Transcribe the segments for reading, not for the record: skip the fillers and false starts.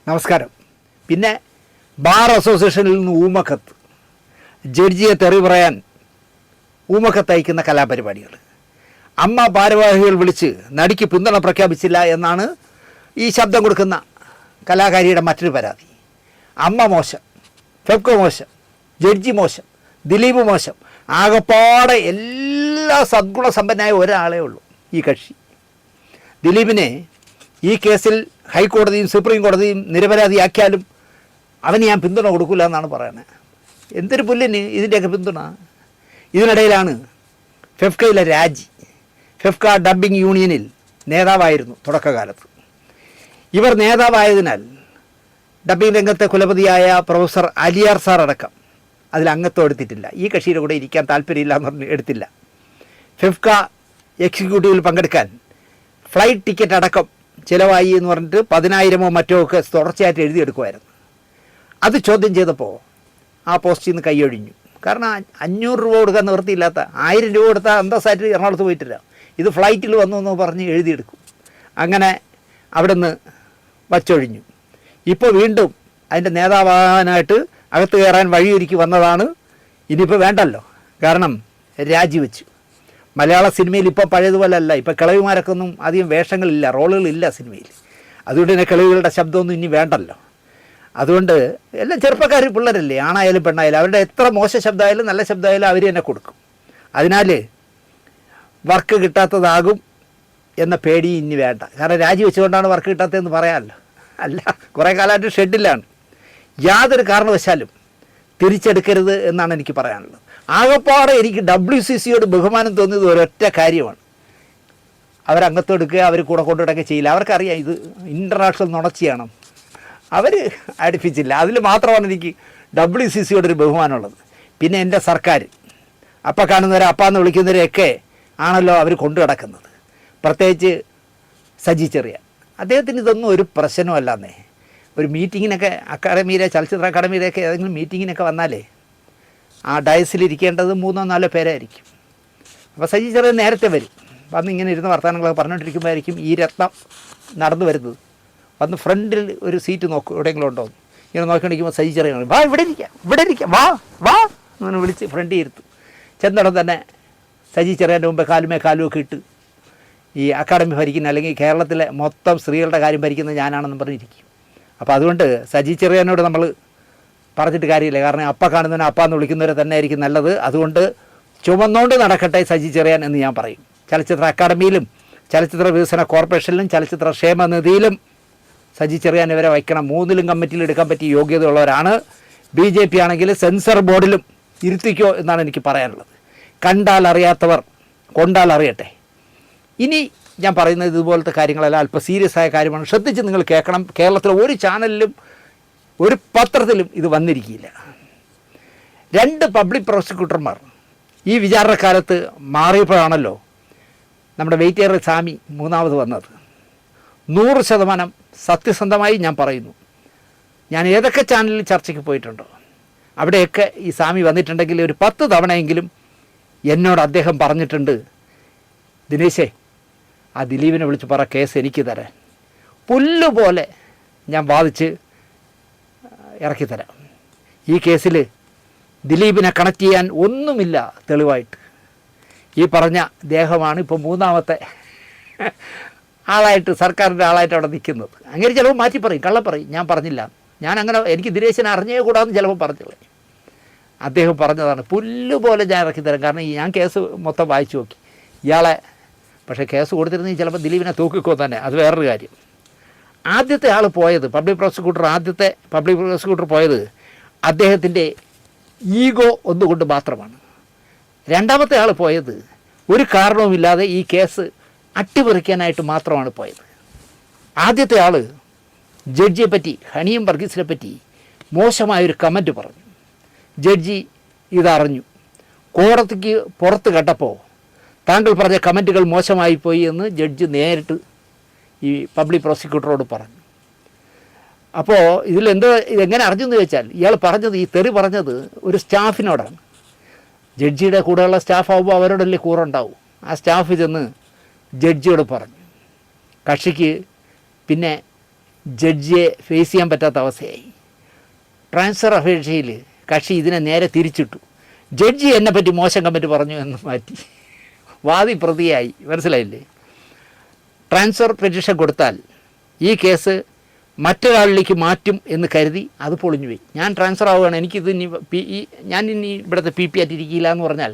നമസ്കാരം. പിന്നെ ബാർ അസോസിയേഷനിൽ നിന്ന് ഊമക്കത്ത്, ജഡ്ജിയെ തെറി പറയാൻ ഊമക്കത്ത് അയക്കുന്ന കലാപരിപാടികൾ, അമ്മ ഭാരവാഹികൾ വിളിച്ച് നടിക്ക് പിന്തുണ പ്രഖ്യാപിച്ചില്ല എന്നാണ് ഈ ശബ്ദം കൊടുക്കുന്ന കലാകാരിയുടെ മറ്റൊരു പരാതി. അമ്മ മോശം, ഫെബ്കോ മോശം, ജഡ്ജി മോശം, ദിലീപ് മോശം, ആകപ്പാടെ എല്ലാ സദ്ഗുണസമ്പന്നമായ ഒരാളേ ഉള്ളൂ ഈ കക്ഷി. ദിലീപിനെ ഈ കേസിൽ ഹൈക്കോടതിയും സുപ്രീം കോടതിയും നിരപരാധിയാക്കിയാലും അവന് ഞാൻ പിന്തുണ കൊടുക്കില്ല എന്നാണ് പറയുന്നത്. എന്തൊരു പുല്ലിന് ഇതിൻ്റെയൊക്കെ പിന്തുണ. ഇതിനിടയിലാണ് ഫെഫ്കയിലെ രാജി. ഫെഫ്ക ഡബ്ബിംഗ് യൂണിയനിൽ നേതാവായിരുന്നു തുടക്കകാലത്ത്. ഇവർ നേതാവായതിനാൽ ഡബ്ബിംഗ് രംഗത്തെ കുലപതിയായ പ്രൊഫസർ അലിയാർ സാർ അടക്കം അതിൽ അംഗത്വം എടുത്തിട്ടില്ല. ഈ കക്ഷിയുടെ കൂടെ ഇരിക്കാൻ താല്പര്യമില്ല എന്ന് പറഞ്ഞ് എടുത്തില്ല. ഫെഫ്ക എക്സിക്യൂട്ടീവിൽ പങ്കെടുക്കാൻ ഫ്ലൈറ്റ് ടിക്കറ്റ് അടക്കം ചിലവായി എന്ന് പറഞ്ഞിട്ട് 10,000 മറ്റോ ഒക്കെ തുടർച്ചയായിട്ട് എഴുതിയെടുക്കുമായിരുന്നു. അത് ചോദ്യം ചെയ്തപ്പോൾ ആ പോസ്റ്റിൽ നിന്ന് കൈയൊഴിഞ്ഞു. കാരണം 500 രൂപ കൊടുക്കാൻ നിവൃത്തിയില്ലാത്ത, 1000 രൂപ കൊടുത്താൽ അന്തസ്സായിട്ട് എറണാകുളത്ത് പോയിട്ടില്ല, ഇത് ഫ്ലൈറ്റിൽ വന്നു എന്ന് പറഞ്ഞ് എഴുതിയെടുക്കും. അങ്ങനെ അവിടെ നിന്ന് വച്ചൊഴിഞ്ഞു. ഇപ്പോൾ വീണ്ടും അതിൻ്റെ നേതാവാനായിട്ട് അകത്ത് കയറാൻ വഴിയൊരുക്കി വന്നതാണ്. ഇനിയിപ്പോൾ വേണ്ടല്ലോ, കാരണം രാജിവെച്ചു. മലയാള സിനിമയിൽ ഇപ്പോൾ പഴയതുപോലെ അല്ല. ഇപ്പോൾ കിളവിമാരൊക്കെ ഒന്നും അധികം വേഷങ്ങളില്ല, റോളുകളില്ല സിനിമയിൽ. അതുകൊണ്ട് തന്നെ കിളവികളുടെ ശബ്ദമൊന്നും ഇനി വേണ്ടല്ലോ. അതുകൊണ്ട് എല്ലാം ചെറുപ്പക്കാർ പിള്ളേരല്ലേ, ആണായാലും പെണ്ണായാലും, അവരുടെ എത്ര മോശം ശബ്ദമായാലും നല്ല ശബ്ദമായാലും അവർ തന്നെ കൊടുക്കും. അതിനാൽ വർക്ക് കിട്ടാത്തതാകും എന്ന പേടി ഇനി വേണ്ട. കാരണം രാജിവെച്ചുകൊണ്ടാണ് വർക്ക് കിട്ടാത്തതെന്ന് പറയാമല്ലോ. അല്ല, കുറേ കാലമായിട്ട് ഷെഡിലാണ്. യാതൊരു കാരണവശാലും തിരിച്ചെടുക്കരുത് എന്നാണ് എനിക്ക് പറയാനുള്ളത്. ആകപ്പാടെ എനിക്ക് WCCയോട് ബഹുമാനം തോന്നിയത് ഒരൊറ്റ കാര്യമാണ്. അവരംഗത്വം എടുക്കുക, അവർ കൂടെ കൊണ്ടുവിടുകയൊക്കെ ചെയ്യില്ല. അവർക്കറിയാം ഇത് ഇൻ്റർനാഷണൽ നുണച്ചിയാണ്. അവർ അടുപ്പിച്ചില്ല. അതിൽ മാത്രമാണ് എനിക്ക് WCCയോടൊരു ബഹുമാനമുള്ളത്. പിന്നെ എൻ്റെ സർക്കാർ അപ്പം കാണുന്നവരെ അപ്പാന്ന് വിളിക്കുന്നവരെയൊക്കെ ആണല്ലോ അവർ കൊണ്ടു കിടക്കുന്നത്. പ്രത്യേകിച്ച് സജി ചെറിയാൻ. അദ്ദേഹത്തിന് ഇതൊന്നും ഒരു പ്രശ്നമല്ലെന്നേ. ഒരു മീറ്റിങ്ങിനൊക്കെ അക്കാഡമിയിലെ, ചലച്ചിത്ര അക്കാഡമിയിലേക്ക് ഏതെങ്കിലും മീറ്റിങ്ങിനൊക്കെ വന്നാലേ ആ ഡയസിലിരിക്കേണ്ടത് 3-4 പേരായിരിക്കും. അപ്പോൾ സജി ചെറിയാൻ നേരത്തെ വരും. വന്ന് ഇങ്ങനെ ഇരുന്ന് വർത്തമാനങ്ങളൊക്കെ പറഞ്ഞുകൊണ്ടിരിക്കുമ്പോഴായിരിക്കും ഈ രത്നം നടന്നു വരുന്നത്. വന്ന് ഫ്രണ്ടിൽ ഒരു സീറ്റ് നോക്കും, എവിടെയെങ്കിലും ഉണ്ടോ. ഇങ്ങനെ നോക്കിക്കൊണ്ടിരിക്കുമ്പോൾ സജി ചെറിയാൻ വാ, ഇവിടെ ഇരിക്കാം, വാ വാ എന്ന് വിളിച്ച് ഫ്രണ്ടിൽ ഇരുത്തും. ചെന്നിടം തന്നെ സജി ചെറിയാൻ്റെ മുമ്പേ കാലുമേ കാലുമൊക്കെ ഇട്ട് ഈ അക്കാഡമി ഭരിക്കുന്ന, അല്ലെങ്കിൽ കേരളത്തിലെ മൊത്തം സ്ത്രീകളുടെ കാര്യം ഭരിക്കുന്നത് ഞാനാണെന്ന് പറഞ്ഞിരിക്കും. അപ്പോൾ അതുകൊണ്ട് സജി ചെറിയാനോട് നമ്മൾ പറഞ്ഞിട്ട് കാര്യമില്ല. കാരണം അപ്പം കാണുന്നതിന് അപ്പാന്ന് വിളിക്കുന്നവരെ തന്നെ ആയിരിക്കും നല്ലത്. അതുകൊണ്ട് ചുമന്നുകൊണ്ട് നടക്കട്ടെ സജി ചെറിയാൻ എന്ന് ഞാൻ പറയും. ചലച്ചിത്ര അക്കാഡമിയിലും ചലച്ചിത്ര വികസന കോർപ്പറേഷനിലും ചലച്ചിത്ര ക്ഷേമനിധിയിലും സജി ചെറിയാൻ ഇവരെ വയ്ക്കണം. 3ലും കമ്മിറ്റിയിൽ എടുക്കാൻ പറ്റിയ യോഗ്യതയുള്ളവരാണ്. BJP ആണെങ്കിൽ സെൻസർ ബോർഡിലും ഇരുത്തിക്കോ എന്നാണ് എനിക്ക് പറയാനുള്ളത്. കണ്ടാൽ അറിയാത്തവർ കൊണ്ടാൽ അറിയട്ടെ. ഇനി ഞാൻ പറയുന്നത് ഇതുപോലത്തെ കാര്യങ്ങളെല്ലാം അല്പം സീരിയസ് ആയ കാര്യമാണ്. ശ്രദ്ധിച്ച് നിങ്ങൾ കേൾക്കണം. കേരളത്തിലെ ഒരു ചാനലിലും ഒരു പത്രത്തിലും ഇത് വന്നിരിക്കില്ല. 2 പബ്ലിക് പ്രോസിക്യൂട്ടർമാർ ഈ വിചാരണക്കാലത്ത് മാറിയപ്പോഴാണല്ലോ നമ്മുടെ വെയിറ്റേർ സ്വാമി 3ാമത് വന്നത്. 100% സത്യസന്ധമായി ഞാൻ പറയുന്നു. ഞാൻ ഏതൊക്കെ ചാനലിൽ ചർച്ചയ്ക്ക് പോയിട്ടുണ്ടോ അവിടെയൊക്കെ ഈ സ്വാമി വന്നിട്ടുണ്ടെങ്കിൽ ഒരു 10 തവണയെങ്കിലും എന്നോട് അദ്ദേഹം പറഞ്ഞിട്ടുണ്ട്, ദിനേശേ ആ ദിലീപിനെ വിളിച്ച് പറ കേസ് എനിക്ക് തരാൻ. പുല്ലുപോലെ ഞാൻ വാദിച്ച് ഇറക്കിത്തരാം. ഈ കേസിൽ ദിലീപിനെ കണക്ട് ചെയ്യാൻ ഒന്നുമില്ല തെളിവായിട്ട്. ഈ പറഞ്ഞ ദേഹമാണ് ഇപ്പോൾ 3ാമത്തെ ആളായിട്ട്, സർക്കാരിൻ്റെ ആളായിട്ട് അവിടെ നിൽക്കുന്നത്. അങ്ങനെ ചിലപ്പോൾ മാറ്റി പറയും, കള്ളം പറയും, ഞാൻ പറഞ്ഞില്ല, ഞാൻ അങ്ങനെ എനിക്ക് ദിനേശനെ അറിഞ്ഞേ കൂടാന്ന് ചിലപ്പോൾ പറഞ്ഞില്ല. അദ്ദേഹം പറഞ്ഞതാണ്, പുല്ലുപോലെ ഞാൻ ഇറക്കിത്തരാം. കാരണം ഞാൻ കേസ് മൊത്തം വായിച്ചു നോക്കി ഇയാളെ. പക്ഷേ കേസ് കൊടുത്തിരുന്നെങ്കിൽ ചിലപ്പോൾ ദിലീപിനെ തൂക്കിക്കോ തന്നെ, അത് വേറൊരു കാര്യം. ആദ്യത്തെ ആൾ പോയത്, ആദ്യത്തെ പബ്ലിക് പ്രോസിക്യൂട്ടർ പോയത് അദ്ദേഹത്തിൻ്റെ ഈഗോ ഒന്നുകൊണ്ട് മാത്രമാണ്. 2ാമത്തെ ആൾ പോയത് ഒരു കാരണവുമില്ലാതെ ഈ കേസ് അട്ടിമറിക്കാനായിട്ട് മാത്രമാണ് പോയത്. ആദ്യത്തെ ആൾ ജഡ്ജിയെ പറ്റി, ഹണിയും വർഗീസിനെ പറ്റി മോശമായൊരു കമൻറ്റ് പറഞ്ഞു. ജഡ്ജി ഇതറിഞ്ഞു. കോടതിക്ക് പുറത്ത് കേട്ടപ്പോൾ താങ്കൾ പറഞ്ഞ കമൻറ്റുകൾ മോശമായിപ്പോയി എന്ന് ജഡ്ജി നേരിട്ട് ഈ പബ്ലിക് പ്രോസിക്യൂട്ടറോട് പറഞ്ഞു. അപ്പോൾ ഇതെങ്ങനെ അറിഞ്ഞെന്ന് ചോദിച്ചാൽ, ഇയാൾ പറഞ്ഞത്, ഈ തെറി പറഞ്ഞത് ഒരു സ്റ്റാഫിനോടാണ്. ജഡ്ജിയുടെ കൂടെയുള്ള സ്റ്റാഫാകുമ്പോൾ അവരോടല്ലേ കൂറുണ്ടാവും. ആ സ്റ്റാഫ് ചെന്ന് ജഡ്ജിയോട് പറഞ്ഞു. കക്ഷിക്ക് പിന്നെ ജഡ്ജിയെ ഫേസ് ചെയ്യാൻ പറ്റാത്ത അവസ്ഥയായി. ട്രാൻസ്ഫർ അപേക്ഷയിൽ കക്ഷി ഇതിനെ നേരെ തിരിച്ചിട്ടു. ജഡ്ജി എന്നെപ്പറ്റി മോശം കമൻറ്റ് പറഞ്ഞു എന്ന് മാറ്റി. വാദി പ്രതിയായി. മനസ്സിലായില്ലേ? ട്രാൻസ്ഫർ പെറ്റീഷൻ കൊടുത്താൽ ഈ കേസ് മറ്റൊരാളിലേക്ക് മാറ്റും എന്ന് കരുതി അത് പൊളിഞ്ഞു പോയി. ഞാൻ ട്രാൻസ്ഫർ ആവുകയാണ്, എനിക്കിത് ഞാൻ ഇനി ഇവിടുത്തെ പി പി ആയിട്ടിരിക്കില്ല എന്ന് പറഞ്ഞാൽ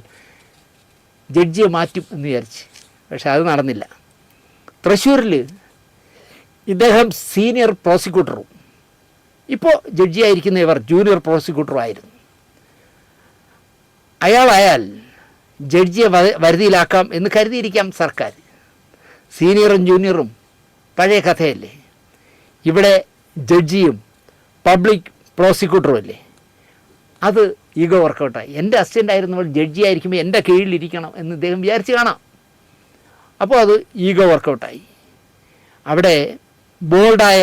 ജഡ്ജിയെ മാറ്റും എന്ന് വിചാരിച്ച്. പക്ഷെ അത് നടന്നില്ല. തൃശ്ശൂരിൽ ഇദ്ദേഹം സീനിയർ പ്രോസിക്യൂട്ടറും ഇപ്പോൾ ജഡ്ജിയായിരിക്കുന്ന ഇവർ ജൂനിയർ പ്രോസിക്യൂട്ടറും ആയിരുന്നു. അയാളായാൽ ജഡ്ജിയെ വരുതിയിലാക്കാം എന്ന് കരുതിയിരിക്കാം സർക്കാർ. സീനിയറും ജൂനിയറും പഴയ കഥയല്ലേ. ഇവിടെ ജഡ്ജിയും പബ്ലിക് പ്രോസിക്യൂട്ടറും അല്ലേ. അത് ഈഗോ വർക്കൗട്ടായി. എൻ്റെ അസിസ്റ്റൻ്റ് ആയിരുന്നവൾ ജഡ്ജി ആയിരിക്കുമ്പോൾ എൻ്റെ കീഴിലിരിക്കണം എന്ന് ഇദ്ദേഹം വിചാരിച്ച് കാണാം. അപ്പോൾ അത് ഈഗോ വർക്കൗട്ടായി. അവിടെ ബോൾഡായ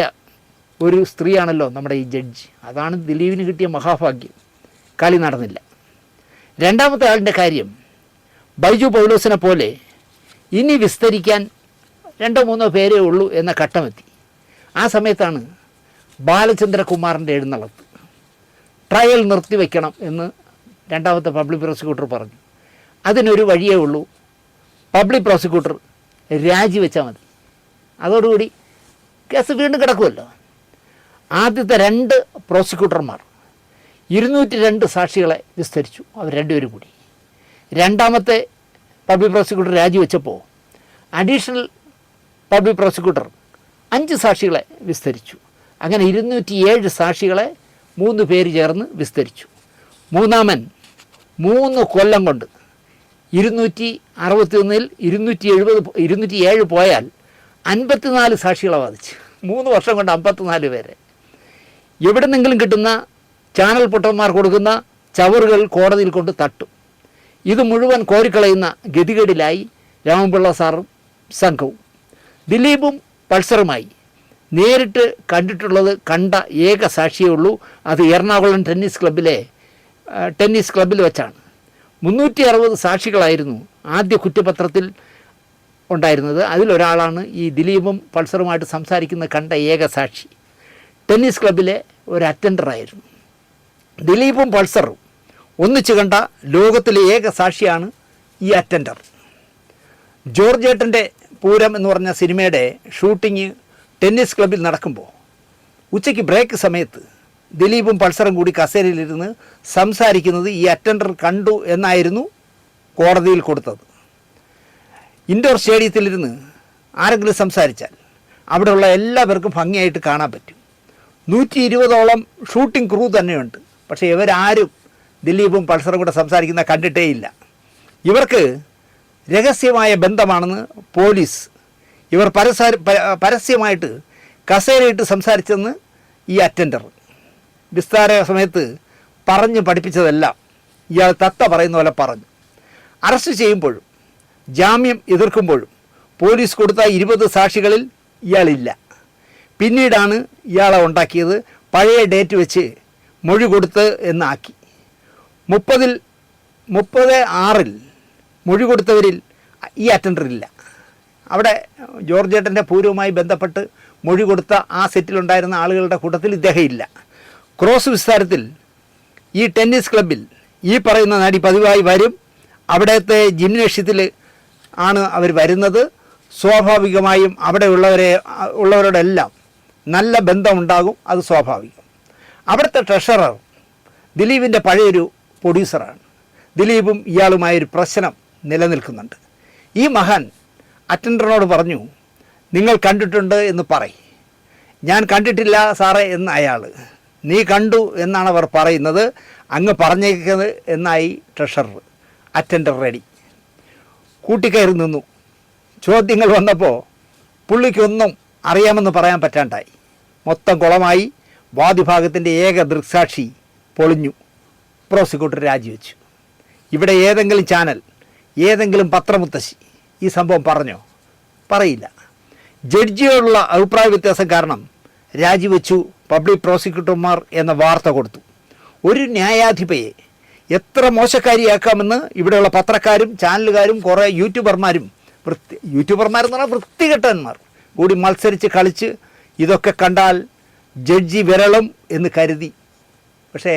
ഒരു സ്ത്രീയാണല്ലോ നമ്മുടെ ഈ ജഡ്ജി. അതാണ് ദിലീപിന് കിട്ടിയ മഹാഭാഗ്യം. കളി നടന്നില്ല. രണ്ടാമത്തെ ആളിൻ്റെ കാര്യം ബൈജു പൗലോസിനെ പോലെ ഇനി വിസ്തരിക്കാൻ 2-3 പേരേ ഉള്ളൂ എന്ന ഘട്ടമെത്തി. ആ സമയത്താണ് ബാലചന്ദ്രകുമാറിൻ്റെ എഴുന്നള്ളത്ത്. ട്രയൽ നിർത്തിവെക്കണം എന്ന് രണ്ടാമത്തെ പബ്ലിക് പ്രോസിക്യൂട്ടർ പറഞ്ഞു. അതിനൊരു വഴിയേ ഉള്ളൂ, പബ്ലിക് പ്രോസിക്യൂട്ടർ രാജിവെച്ചാൽ മതി. അതോടുകൂടി കേസ് വീണ്ടും കിടക്കുമല്ലോ. ആദ്യത്തെ 2 പ്രോസിക്യൂട്ടർമാർ 202 സാക്ഷികളെ വിസ്തരിച്ചു, അവർ രണ്ടുപേരും കൂടി. രണ്ടാമത്തെ പബ്ലിക് പ്രോസിക്യൂട്ടർ രാജിവെച്ചപ്പോൾ അഡീഷണൽ പബ്ലിക് പ്രോസിക്യൂട്ടർ 5 സാക്ഷികളെ വിസ്തരിച്ചു. അങ്ങനെ 207 സാക്ഷികളെ 3 പേര് ചേർന്ന് വിസ്തരിച്ചു. മൂന്നാമൻ 3 കൊല്ലം കൊണ്ട് 261-ൽ 207 പോയാൽ 54 സാക്ഷികളെ വാദിച്ചു. 3 വർഷം കൊണ്ട് 54 പേരെ. എവിടെ നിന്നെങ്കിലും കിട്ടുന്ന ചാനൽ പൊട്ടന്മാർ കൊടുക്കുന്ന ചവറുകൾ കോടതിയിൽ കൊണ്ട് തട്ടും. ഇത് മുഴുവൻ കോരിക്കളയുന്ന ഗതികേടിലായി രാമപിള്ള സാറും സംഘവും. ദിലീപും പൾസറുമായി നേരിട്ട് കണ്ട ഏക സാക്ഷിയേ ഉള്ളൂ. അത് എറണാകുളം ടെന്നീസ് ക്ലബ്ബിൽ വെച്ചാണ്. 360 സാക്ഷികളായിരുന്നു ആദ്യ കുറ്റപത്രത്തിൽ ഉണ്ടായിരുന്നത്. അതിലൊരാളാണ് ഈ ദിലീപും പൾസറുമായിട്ട് കണ്ട ഏക സാക്ഷി. ടെന്നീസ് ക്ലബ്ബിലെ ഒരു അറ്റൻഡറായിരുന്നു. ദിലീപും പൾസറും ഒന്നിച്ചു കണ്ട ലോകത്തിലെ ഏക സാക്ഷിയാണ് ഈ അറ്റൻഡർ. ജോർജേട്ടൻ്റെ പൂരം എന്ന് പറഞ്ഞ സിനിമയുടെ ഷൂട്ടിങ് ടെന്നീസ് ക്ലബ്ബിൽ നടക്കുമ്പോൾ ഉച്ചയ്ക്ക് ബ്രേക്ക് സമയത്ത് ദിലീപും പൾസറും കൂടി കസേരയിലിരുന്ന് സംസാരിക്കുന്നത് ഈ അറ്റൻഡർ കണ്ടു എന്നായിരുന്നു കോടതിയിൽ കൊടുത്തത്. ഇൻഡോർ സ്റ്റേഡിയത്തിലിരുന്ന് ആരെങ്കിലും സംസാരിച്ചാൽ അവിടെയുള്ള എല്ലാവർക്കും ഭംഗിയായിട്ട് കാണാൻ പറ്റും. 120ഓളം ഷൂട്ടിംഗ് ക്രൂ തന്നെയുണ്ട്. പക്ഷേ ഇവരാരും ദിലീപും പൾസറും കൂടെ സംസാരിക്കുന്ന കണ്ടിട്ടേയില്ല. ഇവർക്ക് രഹസ്യമായ ബന്ധമാണെന്ന് പോലീസ്. ഇവർ പരസ്യമായിട്ട് കസേരയിട്ട് സംസാരിച്ചെന്ന് ഈ അറ്റൻഡർ വിസ്താര സമയത്ത് പറഞ്ഞ് പഠിപ്പിച്ചതെല്ലാം ഇയാൾ തത്ത പറയുന്ന പോലെ പറഞ്ഞു. അറസ്റ്റ് ചെയ്യുമ്പോഴും ജാമ്യം എതിർക്കുമ്പോഴും പോലീസ് കൊടുത്ത 20 സാക്ഷികളിൽ ഇയാളില്ല. പിന്നീടാണ് ഇയാളെ ഉണ്ടാക്കിയത്. പഴയ ഡേറ്റ് വെച്ച് മൊഴി കൊടുത്ത് എന്നാക്കി. 30/6 മൊഴി കൊടുത്തവരിൽ ഈ അറ്റൻഡറില്ല. അവിടെ ജോർജേട്ടൻ്റെ പൂരവുമായി ബന്ധപ്പെട്ട് മൊഴി കൊടുത്ത ആ സെറ്റിലുണ്ടായിരുന്ന ആളുകളുടെ കൂട്ടത്തിൽ ഇദ്ദേഹം ഇല്ല. ക്രോസ് വിസ്താരത്തിൽ ഈ ടെന്നീസ് ക്ലബ്ബിൽ ഈ പറയുന്ന നടി പതിവായി വരും. അവിടുത്തെ ജിംനേഷ്യത്തിൽ ആണ് അവർ വരുന്നത്. സ്വാഭാവികമായും അവിടെ ഉള്ളവരോടെല്ലാം നല്ല ബന്ധമുണ്ടാകും. അത് സ്വാഭാവികം. അവിടുത്തെ ട്രഷറർ ദിലീപിൻ്റെ പഴയൊരു പ്രൊഡ്യൂസറാണ്. ദിലീപും ഇയാളുമായൊരു പ്രശ്നം നിലനിൽക്കുന്നുണ്ട്. ഈ മഹാൻ അറ്റൻഡറിനോട് പറഞ്ഞു, നിങ്ങൾ കണ്ടിട്ടുണ്ട് എന്ന് പറയും. ഞാൻ കണ്ടിട്ടില്ല സാറേ എന്ന് അയാൾ. നീ കണ്ടു എന്നാണ് അവർ പറയുന്നത്. അങ്ങ് പറഞ്ഞേക്കുന്നത് എന്നായി ട്രഷറർ. Attender ready. കൂട്ടിക്കയറി നിന്നു. ചോദ്യങ്ങൾ വന്നപ്പോൾ പുള്ളിക്കൊന്നും അറിയാമെന്ന് പറയാൻ പറ്റാണ്ടായി. മൊത്തം കുളമായി. വാദിഭാഗത്തിൻ്റെ ഏക ദൃക്സാക്ഷി പൊളിഞ്ഞു. പ്രോസിക്യൂട്ടർ രാജിവെച്ചു. ഇവിടെ ഏതെങ്കിലും ചാനൽ, ഏതെങ്കിലും പത്രമുത്തശ്ശി ഈ സംഭവം പറഞ്ഞോ? പറയില്ല. ജഡ്ജിയോടുള്ള അഭിപ്രായ വ്യത്യാസം കാരണം രാജിവെച്ചു പബ്ലിക് പ്രോസിക്യൂട്ടർമാർ എന്ന വാർത്ത കൊടുത്തു. ഒരു ന്യായാധിപയെ എത്ര മോശക്കാരിയാക്കാമെന്ന് ഇവിടെയുള്ള പത്രക്കാരും ചാനലുകാരും കുറേ യൂട്യൂബർമാരെന്ന് പറഞ്ഞാൽ വൃത്തികെട്ടന്മാർ കൂടി മത്സരിച്ച് കളിച്ച് ഇതൊക്കെ കണ്ടാൽ ജഡ്ജി വിരളും എന്ന് കരുതി. പക്ഷേ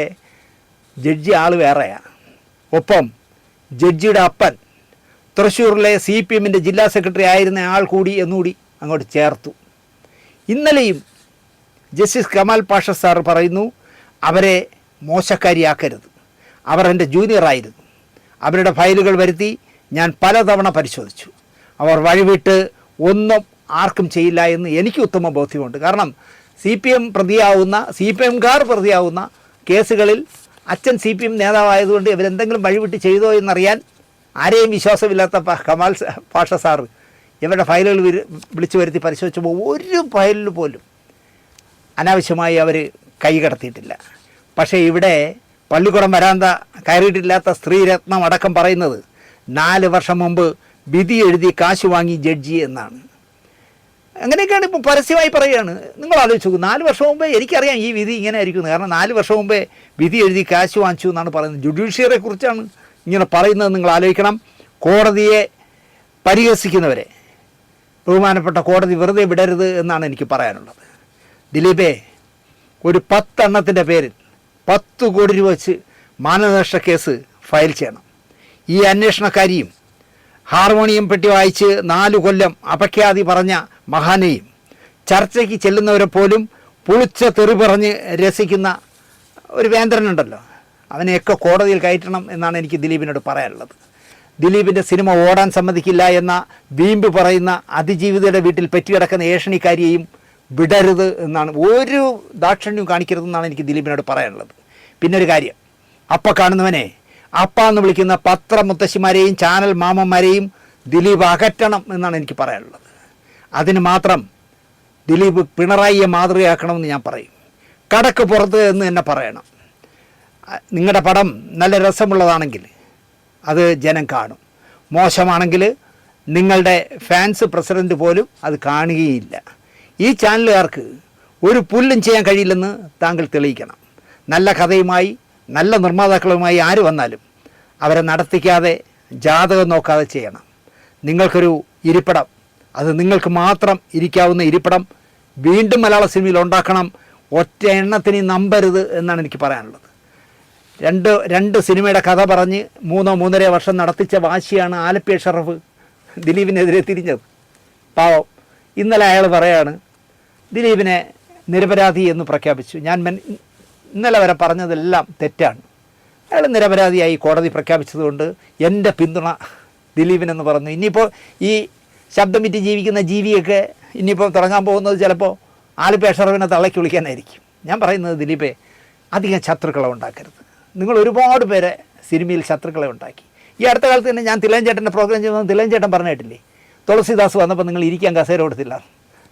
ജഡ്ജി ആൾ വേറെയാണ്. ഒപ്പം ജഡ്ജിയുടെ അപ്പൻ തൃശ്ശൂരിലെ CPM ജില്ലാ സെക്രട്ടറി ആയിരുന്ന ആൾ കൂടി എന്നുകൂടി അങ്ങോട്ട് ചേർത്തു. ഇന്നലെയും ജസ്റ്റിസ് കമാൽ പാഷ സാർ പറയുന്നു, അവരെ മോശക്കാരിയാക്കരുത്, അവർ എൻ്റെ ജൂനിയറായിരുന്നു, അവരുടെ ഫയലുകൾ വരുത്തി ഞാൻ പലതവണ പരിശോധിച്ചു, അവർ വഴിവിട്ട് ഒന്നും ആർക്കും ചെയ്യില്ല എന്ന് എനിക്ക് ഉത്തമ ബോധ്യമുണ്ട്. കാരണം CPMകാർ പ്രതിയാവുന്ന കേസുകളിൽ അച്ഛൻ CPM നേതാവായതുകൊണ്ട് ഇവരെന്തെങ്കിലും വഴിവിട്ട് ചെയ്തോ എന്നറിയാൻ ആരെയും വിശ്വാസമില്ലാത്ത കമാൽ പാഷ സാറ് ഇവരുടെ ഫയലുകൾ വിളിച്ചു വരുത്തി പരിശോധിച്ചപ്പോൾ ഒരു ഫയലിൽ പോലും അനാവശ്യമായി അവർ കൈ കടത്തിയിട്ടില്ല. പക്ഷേ ഇവിടെ പള്ളിക്കുടം വരാന്ത കയറിയിട്ടില്ലാത്ത സ്ത്രീരത്നം അടക്കം പറയുന്നത് 4 വർഷം മുമ്പ് വിധി എഴുതി കാശ് വാങ്ങി ജഡ്ജി എന്നാണ്. അങ്ങനെയൊക്കെയാണ് ഇപ്പോൾ പരസ്യമായി പറയുകയാണ്. നിങ്ങൾ ആലോചിച്ച് നോക്കൂ, 4 വർഷം മുമ്പേ എനിക്കറിയാം ഈ വിധി ഇങ്ങനെ ആയിരിക്കും. കാരണം 4 വർഷം മുമ്പേ വിധി എഴുതി കാശ് വാങ്ങിച്ചു എന്നാണ് പറയുന്നത്. ജുഡീഷ്യറിയെ കുറിച്ചാണ് ഇങ്ങനെ പറയുന്നത്. നിങ്ങൾ ആലോചിക്കണം. കോടതിയെ പരിഹസിക്കുന്നവരെ ബഹുമാനപ്പെട്ട കോടതി വെറുതെ വിടരുത് എന്നാണ് എനിക്ക് പറയാനുള്ളത്. ദിലീപേ, ഒരു 10 എണ്ണത്തിൻ്റെ പേരിൽ 10 കോടി രൂപ വെച്ച് മാനനഷ്ട കേസ് ഫയൽ ചെയ്യണം. ഈ അന്വേഷണക്കാരിയും ഹാർമോണിയം പെട്ടി വായിച്ച് 4 കൊല്ലം അപഖ്യാതി പറഞ്ഞ മഹാനെയും ചർച്ചയ്ക്ക് ചെല്ലുന്നവരെ പോലും പുളിച്ച തെറി പറഞ്ഞ് രസിക്കുന്ന ഒരു വേന്ദ്രനുണ്ടല്ലോ, അവനെയൊക്കെ കോടതിയിൽ കയറ്റണം എന്നാണ് എനിക്ക് ദിലീപിനോട് പറയാനുള്ളത്. ദിലീപിൻ്റെ സിനിമ ഓടാൻ സമ്മതിക്കില്ല എന്ന വീമ്പ് പറയുന്ന അതിജീവിതയുടെ വീട്ടിൽ പെറ്റുകിടക്കുന്ന ഏഷണിക്കാരിയെയും വിടരുത് എന്നാണ്, ഒരു ദാക്ഷിണ്യവും കാണിക്കരുതെന്നാണ് എനിക്ക് ദിലീപിനോട് പറയാനുള്ളത്. പിന്നെ ഒരു കാര്യം, അപ്പ കാണുന്നവനെ അപ്പ എന്ന് വിളിക്കുന്ന പത്രമുത്തശ്ശിമാരെയും ചാനൽ മാമന്മാരെയും ദിലീപ് അകറ്റണം എന്നാണ് എനിക്ക് പറയാനുള്ളത്. അതിന് മാത്രം ദിലീപ് പിണറായിയെ മാതൃകയാക്കണമെന്ന് ഞാൻ പറയും. കടക്ക് പുറത്ത് എന്ന് തന്നെ പറയണം. നിങ്ങളുടെ പടം നല്ല രസമുള്ളതാണെങ്കിൽ അത് ജനം കാണും, മോശമാണെങ്കിൽ നിങ്ങളുടെ ഫാൻസ് പ്രസിഡൻറ്റ് പോലും അത് കാണുകയില്ല. ഈ ചാനലുകാർക്ക് ഒരു പുല്ലും ചെയ്യാൻ കഴിയില്ലെന്ന് താങ്കൾ തെളിയിക്കണം. നല്ല കഥയുമായി നല്ല നിർമ്മാതാക്കളുമായി ആര് വന്നാലും അവരെ നടത്തിക്കാതെ ജാതകം നോക്കാതെ ചെയ്യണം. നിങ്ങൾക്കൊരു ഇരിപ്പിടം, അത് നിങ്ങൾക്ക് മാത്രം ഇരിക്കാവുന്ന ഇരിപ്പിടം വീണ്ടും മലയാള സിനിമയിൽ ഉണ്ടാക്കണം. ഒറ്റ എണ്ണത്തിന് നമ്പരുത് എന്നാണ് എനിക്ക് പറയാനുള്ളത്. രണ്ട് സിനിമയുടെ കഥ പറഞ്ഞ് 3.5 വർഷം നടത്തിച്ച വാശിയാണ് ആലപ്പി അഷറഫ് ദിലീപിനെതിരെ തിരിഞ്ഞത്. പാവം, ഇന്നലെ അയാൾ പറയാണ് ദിലീപിനെ നിരപരാധി എന്ന് പ്രഖ്യാപിച്ചു. ഞാൻ ഇന്നലെ വരെ പറഞ്ഞതെല്ലാം തെറ്റാണ്. അയാൾ നിരപരാധിയായി കോടതി പ്രഖ്യാപിച്ചതുകൊണ്ട് എൻ്റെ പിന്തുണ ദിലീപിനെന്ന് പറഞ്ഞു. ഇനിയിപ്പോൾ ഈ ശബ്ദം വിറ്റ് ജീവിക്കുന്ന ജീവിയൊക്കെ ഇനിയിപ്പോൾ തുടങ്ങാൻ പോകുന്നത് ചിലപ്പോൾ ആലപ്പി അഷറഫിനെ തള്ളയ്ക്ക് വിളിക്കാനായിരിക്കും. ഞാൻ പറയുന്നത്, ദിലീപേ, അധികം ശത്രുക്കളെ ഉണ്ടാക്കരുത്. നിങ്ങൾ ഒരുപാട് പേരെ സിനിമയിൽ ശത്രുക്കളെ ഉണ്ടാക്കി. ഈ അടുത്ത കാലത്ത് തന്നെ ഞാൻ തിലകൻ ചേട്ടൻ്റെ പ്രോഗ്രാം ചെയ്യുന്നത് തിലകൻ ചേട്ടൻ പറഞ്ഞിട്ടില്ലേ, തുളസിദാസ് വന്നപ്പോൾ നിങ്ങൾ ഇരിക്കാൻ കസേര കൊടുത്തില്ല.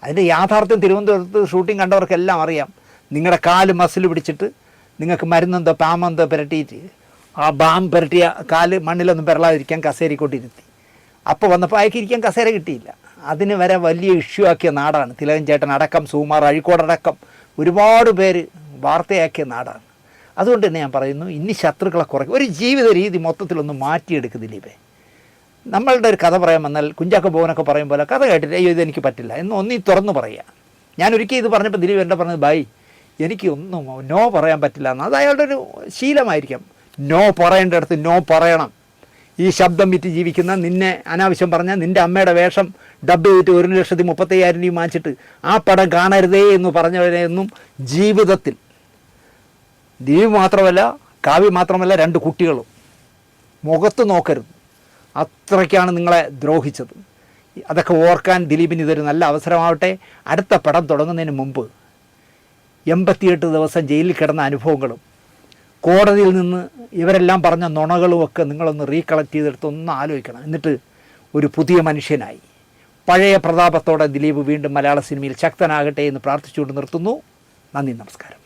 അതിൻ്റെ യാഥാർത്ഥ്യം തിരുവനന്തപുരത്ത് ഷൂട്ടിംഗ് കണ്ടവർക്കെല്ലാം അറിയാം. നിങ്ങളുടെ കാല് മസിൽ പിടിച്ചിട്ട് നിങ്ങൾക്ക് മരുന്നെന്തോ പാമെന്തോ പുരട്ടിയിട്ട് ആ ബാം പുരട്ടിയ കാല് മണ്ണിലൊന്നും പെരളാതിരിക്കാൻ കസേരക്കൊണ്ടിരുത്തി. അപ്പോൾ വന്നപ്പോൾ അയക്ക് ഇരിക്കാൻ കസേര കിട്ടിയില്ല. അതിന് വരെ വലിയ ഇഷ്യൂ ആക്കിയ നാടാണ് തിലകൻ ചേട്ടൻ അടക്കം, സുകുമാർ അഴീക്കോടടക്കം ഒരുപാട് പേര് വാർത്തയാക്കിയ നാടാണ്. അതുകൊണ്ട് തന്നെ ഞാൻ പറയുന്നു, ഇനി ശത്രുക്കളെ കുറയ്ക്കും. ഒരു ജീവിത രീതി മൊത്തത്തിലൊന്ന് മാറ്റിയെടുക്കും ദിലീപേ. നമ്മളുടെ ഒരു കഥ പറയാൻ വന്നാൽ കുഞ്ചാക്കോ ബോബനൊക്കെ പറയും പോലെ കഥ കേട്ടിട്ട് അയ്യോ ഇതെനിക്ക് പറ്റില്ല എന്ന് ഒന്നീ തുറന്ന് പറയുക. ഞാൻ ഒരിക്കൽ ഇത് പറഞ്ഞപ്പോൾ ദിലീപ് എൻ്റെ പറഞ്ഞത്, ബൈ എനിക്കൊന്നും നോ പറയാൻ പറ്റില്ല എന്ന്. അത് അയാളുടെ ഒരു ശീലമായിരിക്കാം. നോ പറയേണ്ടടുത്ത് നോ പറയണം. ഈ ശബ്ദം വിറ്റ് ജീവിക്കുന്ന നിന്നെ അനാവശ്യം പറഞ്ഞാൽ നിൻ്റെ അമ്മയുടെ വേഷം ഡബ് ചെയ്തിട്ട് 1,35,000 രൂപ വാങ്ങിച്ചിട്ട് ആ പടം കാണരുതേ എന്ന് പറഞ്ഞവരെയൊന്നും ജീവിതത്തിൽ ദിലീപ് മാത്രമല്ല, കാവ്യ മാത്രമല്ല, 2 കുട്ടികളും മുഖത്ത് നോക്കരുത്. അത്രയ്ക്കാണ് നിങ്ങളെ ദ്രോഹിച്ചത്. അതൊക്കെ ഓർക്കാൻ ദിലീപിന് ഇതൊരു നല്ല അവസരമാവട്ടെ. അടുത്ത പടം തുടങ്ങുന്നതിന് മുമ്പ് 88 ദിവസം ജയിലിൽ കിടന്ന അനുഭവങ്ങളും കോടതിയിൽ നിന്ന് ഇവരെല്ലാം പറഞ്ഞ നുണകളും ഒക്കെ നിങ്ങളൊന്ന് റീകളക്ട് ചെയ്തെടുത്ത് ഒന്ന് ആലോചിക്കണം. എന്നിട്ട് ഒരു പുതിയ മനുഷ്യനായി പഴയ പ്രതാപത്തോടെ ദിലീപ് വീണ്ടും മലയാള സിനിമയിൽ ശക്തനാകട്ടെ എന്ന് പ്രാർത്ഥിച്ചുകൊണ്ട് നിർത്തുന്നു. നന്ദി, നമസ്കാരം.